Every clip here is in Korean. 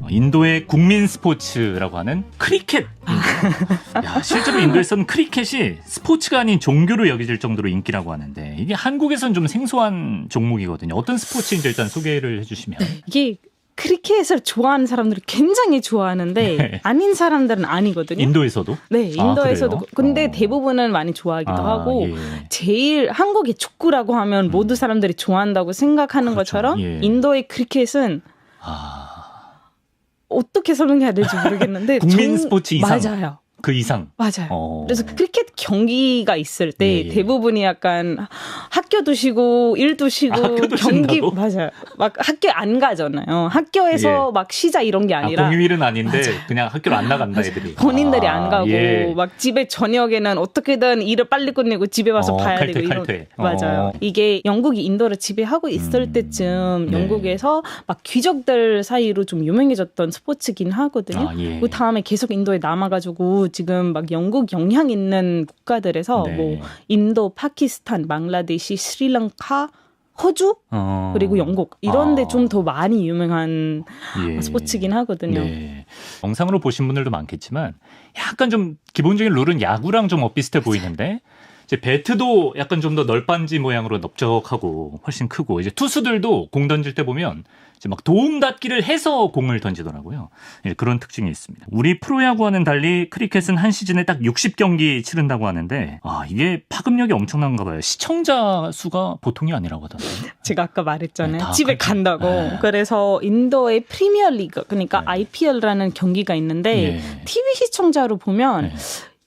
인도의 국민 스포츠라고 하는 크리켓. 야, 실제로 인도에서는 크리켓이 스포츠가 아닌 종교로 여겨질 정도로 인기라고 하는데 이게 한국에서는 좀 생소한 종목이거든요. 어떤 스포츠인지 일단 소개를 해주시면. 이게 크리켓을 좋아하는 사람들이 굉장히 좋아하는데 네. 아닌 사람들은 아니거든요. 인도에서도? 네, 인도에서도. 그래요? 근데 대부분은 많이 좋아하기도 하고 예. 제일 한국의 축구라고 하면 모두 사람들이 좋아한다고 생각하는 그렇죠. 것처럼 예. 인도의 크리켓은 어떻게 설명해야 될지 모르겠는데 국민 스포츠 이상. 맞아요. 그 이상. 맞아요. 그래서 크리켓 경기가 있을 때 예. 대부분이 약간 학교도 쉬고 일도 쉬고 학교도 경기 쉰다고? 맞아요. 막 학교 안 가잖아요. 학교에서 예. 막 쉬자 이런 게 아니라 공휴일은 아닌데 맞아요. 그냥 학교를 안 나간다 애들이. 본인들이 안 가고 예. 막 집에 저녁에는 어떻게든 일을 빨리 끝내고 집에 와서 봐야 칼퇴, 되고 이런 칼퇴. 맞아요. 이게 영국이 인도를 지배하고 있을 때쯤 영국에서 막 귀족들 사이로 좀 유명해졌던 스포츠긴 하거든요. 예. 그 다음에 계속 인도에 남아가지고 지금 막 영국 영향 있는 국가들에서 네. 뭐 인도, 파키스탄, 방글라데시, 스리랑카, 호주 그리고 영국 이런데 좀 더 많이 유명한 예. 스포츠긴 하거든요. 네. 영상으로 보신 분들도 많겠지만 약간 좀 기본적인 룰은 야구랑 좀 비슷해 보이는데 이제 배트도 약간 좀 더 널빤지 모양으로 넓적하고 훨씬 크고 이제 투수들도 공 던질 때 보면 이제 막 도움 닫기를 해서 공을 던지더라고요. 예, 그런 특징이 있습니다. 우리 프로야구와는 달리 크리켓은 한 시즌에 딱 60경기 치른다고 하는데 이게 파급력이 엄청난가 봐요. 시청자 수가 보통이 아니라고 하던데. 제가 아까 말했잖아요. 네, 집에 간다고. 네. 그래서 인도의 프리미어 리그 그러니까 네. IPL라는 경기가 있는데 예. TV 시청자로 보면 네.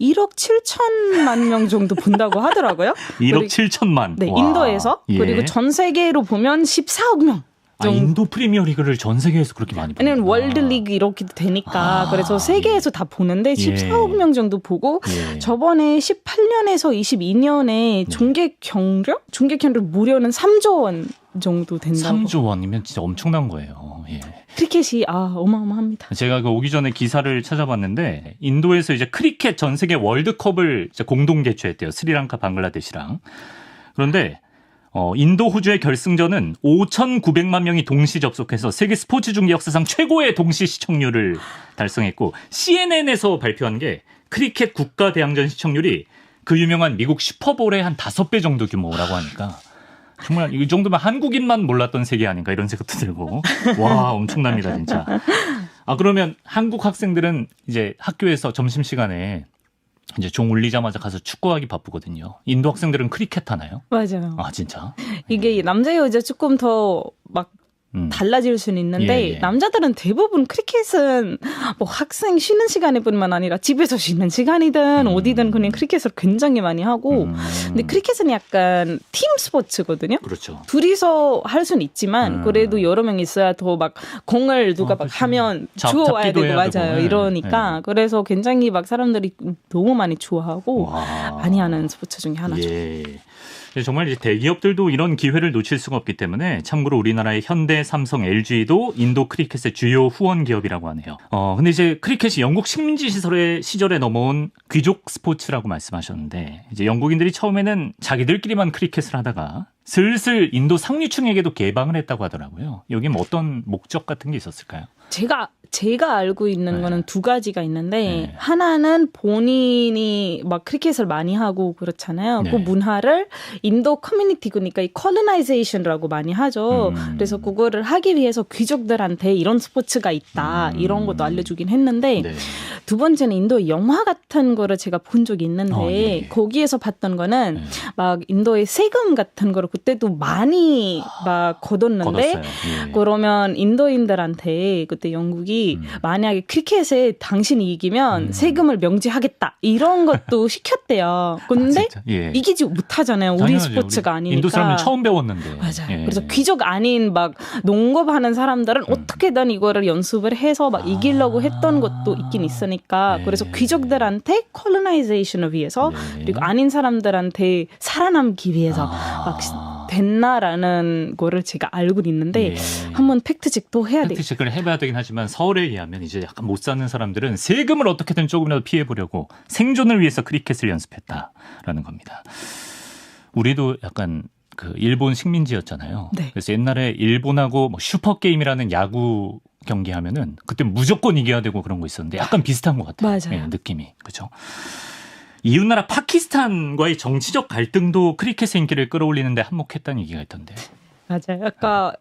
1억 7천만 명 정도 본다고 하더라고요. 1억 7천만. 네, 와. 인도에서 예. 그리고 전 세계로 보면 14억 명. 인도 프리미어 리그를 전 세계에서 그렇게 많이 보는 왜냐면 월드 리그 이렇게 되니까 그래서 세계에서 다 보는데 14억 명 정도 보고 저번에 18년에서 22년에 중계권료 무료는 3조 원 정도 된다고. 3조 원이면 진짜 엄청난 거예요. 예. 크리켓이 어마어마합니다. 제가 그 오기 전에 기사를 찾아봤는데 인도에서 이제 크리켓 전 세계 월드컵을 이제 공동 개최했대요. 스리랑카, 방글라데시랑. 그런데 인도 호주의 결승전은 5,900만 명이 동시 접속해서 세계 스포츠 중계 역사상 최고의 동시 시청률을 달성했고 CNN에서 발표한 게 크리켓 국가 대항전 시청률이 그 유명한 미국 슈퍼볼의 한 5배 정도 규모라고 하니까 정말 이 정도면 한국인만 몰랐던 세계 아닌가 이런 생각도 들고 와 엄청납니다 진짜. 그러면 한국 학생들은 이제 학교에서 점심시간에 이제 종 울리자마자 가서 축구하기 바쁘거든요. 인도 학생들은 크리켓 하나요? 맞아요. 진짜? 이게 남자 여자 조금 더 막 달라질 수는 있는데 남자들은 대부분 크리켓은 뭐 학생 쉬는 시간에뿐만 아니라 집에서 쉬는 시간이든 어디든 그냥 크리켓을 굉장히 많이 하고 근데 크리켓은 약간 팀 스포츠거든요. 그렇죠. 둘이서 할 수는 있지만 그래도 여러 명 있어야 더 막 공을 누가 막 하면 주워와야 되고 맞아요. 이러니까 그래서 굉장히 막 사람들이 너무 많이 좋아하고 많이 하는 스포츠 중에 하나죠. 예. 정말 이제 대기업들도 이런 기회를 놓칠 수가 없기 때문에 참고로 우리나라의 현대, 삼성, LG도 인도 크리켓의 주요 후원 기업이라고 하네요. 근데 이제 크리켓이 영국 식민지 시절에 넘어온 귀족 스포츠라고 말씀하셨는데 이제 영국인들이 처음에는 자기들끼리만 크리켓을 하다가 슬슬 인도 상류층에게도 개방을 했다고 하더라고요. 여기 뭐 어떤 목적 같은 게 있었을까요? 제가 알고 있는 거는 두 가지가 있는데 하나는 본인이 막 크리켓을 많이 하고 그렇잖아요. 그 문화를 인도 커뮤니티 그러니까 이 컬러나이제이션이라고 많이 하죠. 그래서 그거를 하기 위해서 귀족들한테 이런 스포츠가 있다 이런 것도 알려주긴 했는데 두 번째는 인도 영화 같은 거를 제가 본 적이 있는데 거기에서 봤던 거는 막 인도의 세금 같은 거를 그때도 많이 막 걷었는데 그러면 인도인들한테 그때 영국이 만약에 크리켓에 당신이 이기면 세금을 명제하겠다 이런 것도 시켰대요. 근데 이기지 못하잖아요. 우리 스포츠가 아니니까. 인도 사람은 처음 배웠는데. 맞아요. 그래서 귀족 아닌 막 농업하는 사람들은 어떻게든 이거를 연습을 해서 막 이기려고 했던 것도 있긴 있으니까 그래서 귀족들한테 컬러나이제이션을 위해서 그리고 아닌 사람들한테 살아남기 위해서 막 됐나라는 거를 제가 알고 있는데 한번 팩트체크도 해야 돼요. 팩트체크를 해봐야 되긴 하지만 서울에 의하면 이제 약간 못 사는 사람들은 세금을 어떻게든 조금이라도 피해보려고 생존을 위해서 크리켓을 연습했다라는 겁니다. 우리도 약간 그 일본 식민지였잖아요. 그래서 옛날에 일본하고 뭐 슈퍼게임이라는 야구 경기하면은 그때 무조건 이겨야 되고 그런 거 있었는데 약간 비슷한 것 같아요. 맞아요. 예, 느낌이. 그죠? 이웃나라 파키스탄과의 정치적 갈등도 크리켓의 인기를 끌어올리는데 한몫했다는 얘기가 있던데. 맞아요. 아까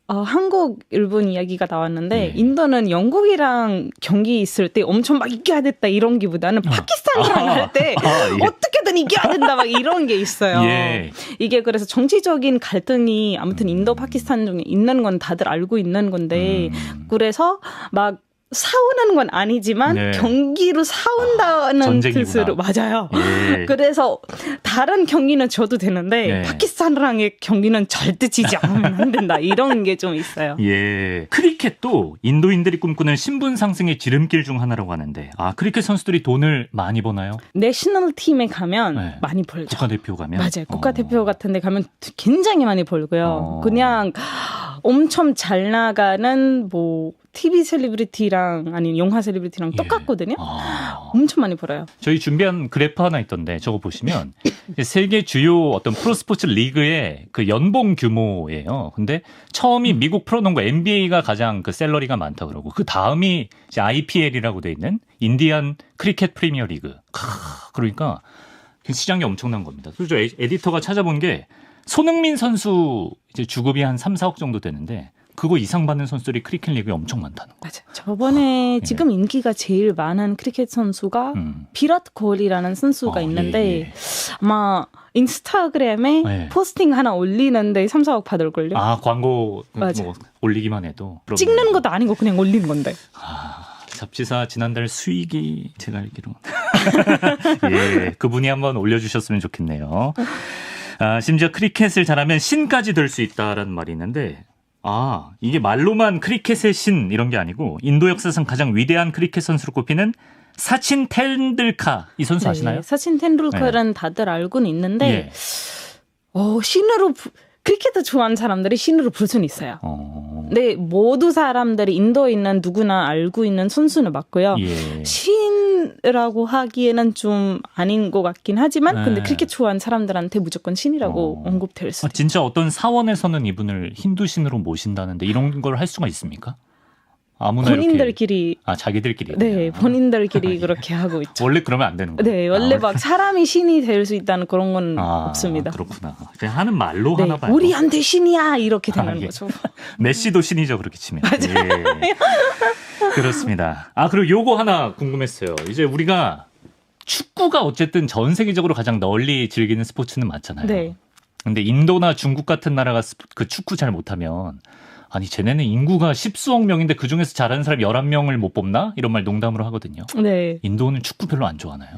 한국, 일본 이야기가 나왔는데 네. 인도는 영국이랑 경기 있을 때 엄청 막 이겨야 됐다 이런 기보다는 파키스탄이랑 할 때 예. 어떻게든 이겨야 된다 막 이런 게 있어요. 예. 이게 그래서 정치적인 갈등이 아무튼 인도 파키스탄 중에 있는 건 다들 알고 있는 건데 그래서 막 싸우는 건 아니지만 네. 경기로 싸운다는 전쟁이구나. 뜻으로 맞아요. 예. 그래서 다른 경기는 져도 되는데 네. 파키스탄이랑의 경기는 절대 지지 않으면 안 된다. 이런 게 좀 있어요. 예. 크리켓도 인도인들이 꿈꾸는 신분 상승의 지름길 중 하나라고 하는데 크리켓 선수들이 돈을 많이 버나요? 내셔널 팀에 가면 네. 많이 벌죠. 국가대표 가면? 맞아요. 국가대표 같은 데 가면 굉장히 많이 벌고요. 그냥 엄청 잘 나가는 뭐 TV 셀리브리티랑 아니면 영화 셀리브리티랑 예. 똑같거든요. 엄청 많이 벌어요. 저희 준비한 그래프 하나 있던데 저거 보시면 세계 주요 어떤 프로스포츠 리그의 그 연봉 규모예요. 근데 처음이 미국 프로농구 NBA가 가장 그 셀러리가 많다 그러고 그 다음이 이제 IPL이라고 돼 있는 인디안 크리켓 프리미어 리그. 그러니까 시장이 엄청난 겁니다. 그래서 에디터가 찾아본 게 손흥민 선수 이제 주급이 한 3, 4억 정도 되는데 그거 이상 받는 선수들이 크리켓 리그에 엄청 많다는 거예요. 맞아요. 저번에 예. 지금 인기가 제일 많은 크리켓 선수가 비라트 코리라는 선수가 있는데 예. 아마 인스타그램에 예. 포스팅 하나 올리는데 3, 4억 받을걸요? 광고 맞아. 뭐 올리기만 해도 찍는 것도 아니고 그냥 올리는 건데. 잡지사 지난달 수익이 제가 알기로 예, 그분이 한번 올려주셨으면 좋겠네요. 심지어 크리켓을 잘하면 신까지 될 수 있다라는 말이 있는데 이게 말로만 크리켓의 신 이런 게 아니고 인도 역사상 가장 위대한 크리켓 선수로 꼽히는 사친 텐들카 이 선수 아시나요? 네, 사친 텐둘커는 다들 알고는 있는데 예. 신으로 크리켓을 좋아하는 사람들이 신으로 부를 수는 있어요. 네, 모두 사람들이 인도에 있는 누구나 알고 있는 선수는 맞고요. 예. 신이라고 하기에는 좀 아닌 것 같긴 하지만 근데 크리켓 좋아하는 사람들한테 무조건 신이라고 언급될 수 있어요. 진짜 어떤 사원에서는 이분을 힌두 신으로 모신다는데 이런 걸 할 수가 있습니까? 아무나 본인들끼리 이렇게 자기들끼리 네, 본인들끼리 그렇게 하고 있죠. 원래 그러면 안 되는 거예요. 네, 원래 막 사람이 신이 될 수 있다는 그런 건 없습니다. 그렇구나. 그냥 하는 말로 네, 하나 봐요. 우리한테 신이야 이렇게 되는 예. 거죠. 메시도 신이죠 그렇게 치면. 예. 그렇습니다. 그리고 요거 하나 궁금했어요. 이제 우리가 축구가 어쨌든 전 세계적으로 가장 널리 즐기는 스포츠는 맞잖아요. 네. 근데 인도나 중국 같은 나라가 그 축구 잘 못하면 쟤네는 인구가 10수억 명인데 그중에서 잘하는 사람 11명을 못 뽑나? 이런 말 농담으로 하거든요. 네. 인도는 축구 별로 안 좋아하나요?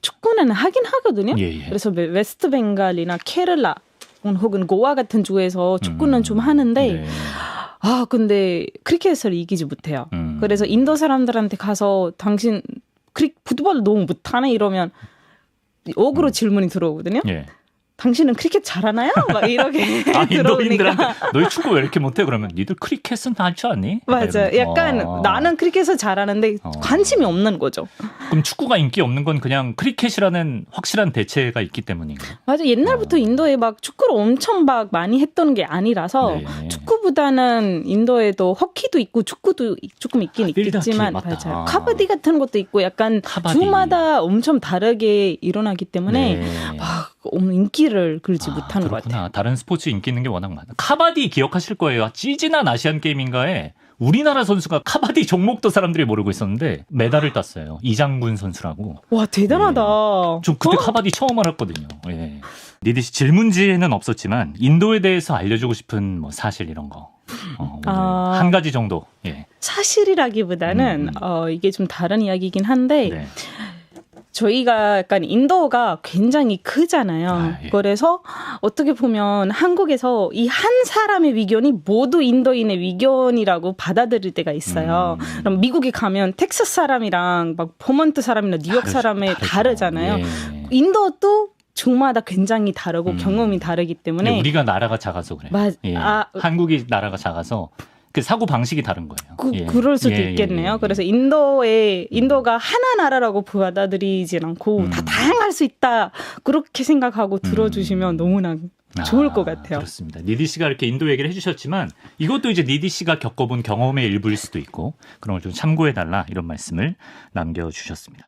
축구는 하긴 하거든요. 예. 그래서 웨스트 벵갈이나 케를라 혹은 고아 같은 주에서 축구는 좀 하는데 네. 근데 크리켓을 이기지 못해요. 그래서 인도 사람들한테 가서 당신 풋볼 너무 못하네 이러면 역으로 질문이 들어오거든요. 예. 당신은 크리켓 잘하나요? 막 이렇게 인도인들한테 들어오니까. 너희 축구 왜 이렇게 못해? 그러면 니들 크리켓은 할 줄 아니? 맞아요. 약간 나는 크리켓을 잘하는데 관심이 없는 거죠. 그럼 축구가 인기 없는 건 그냥 크리켓이라는 확실한 대체가 있기 때문인가요? 맞아. 옛날부터 인도에 막 축구를 엄청 막 많이 했던 게 아니라서 네. 축구보다는 인도에도 허키도 있고 축구도 조금 있긴 있겠지만 맞다. 맞아요. 카바디 같은 것도 있고 약간 카바디. 주마다 엄청 다르게 일어나기 때문에 네. 막 인기를 끌지 못하는 것 그렇구나. 같아요. 다른 스포츠 인기 있는 게 워낙 많아. 카바디 기억하실 거예요. 찌지난 아시안 게임인가에 우리나라 선수가 카바디 종목도 사람들이 모르고 있었는데 메달을 땄어요. 이장군 선수라고. 와 대단하다. 저 그때 카바디 처음 알았거든요. 예. 니디 씨 질문지에는 없었지만 인도에 대해서 알려주고 싶은 뭐 사실 이런 거. 오늘 한 가지 정도. 예. 사실이라기보다는 이게 좀 다른 이야기이긴 한데 네. 저희가 약간 인도가 굉장히 크잖아요. 예. 그래서 어떻게 보면 한국에서 이 한 사람의 위견이 모두 인도인의 위견이라고 받아들일 때가 있어요. 그럼 미국에 가면 텍사스 사람이랑 막 버몬트 사람이나 뉴욕 사람이 다르잖아요. 예. 인도도 주마다 굉장히 다르고 경험이 다르기 때문에 우리가 나라가 작아서 그래요. 예. 한국이 나라가 작아서 그 사고 방식이 다른 거예요. 예. 그럴 수도 있겠네요. 그래서 인도가 하나 나라라고 받아들이진 않고 다 다양할 수 있다 그렇게 생각하고 들어주시면 너무나 좋을 것 같아요. 그렇습니다. 니디 씨가 이렇게 인도 얘기를 해주셨지만 이것도 이제 니디 씨가 겪어본 경험의 일부일 수도 있고 그런 걸 좀 참고해달라 이런 말씀을 남겨주셨습니다.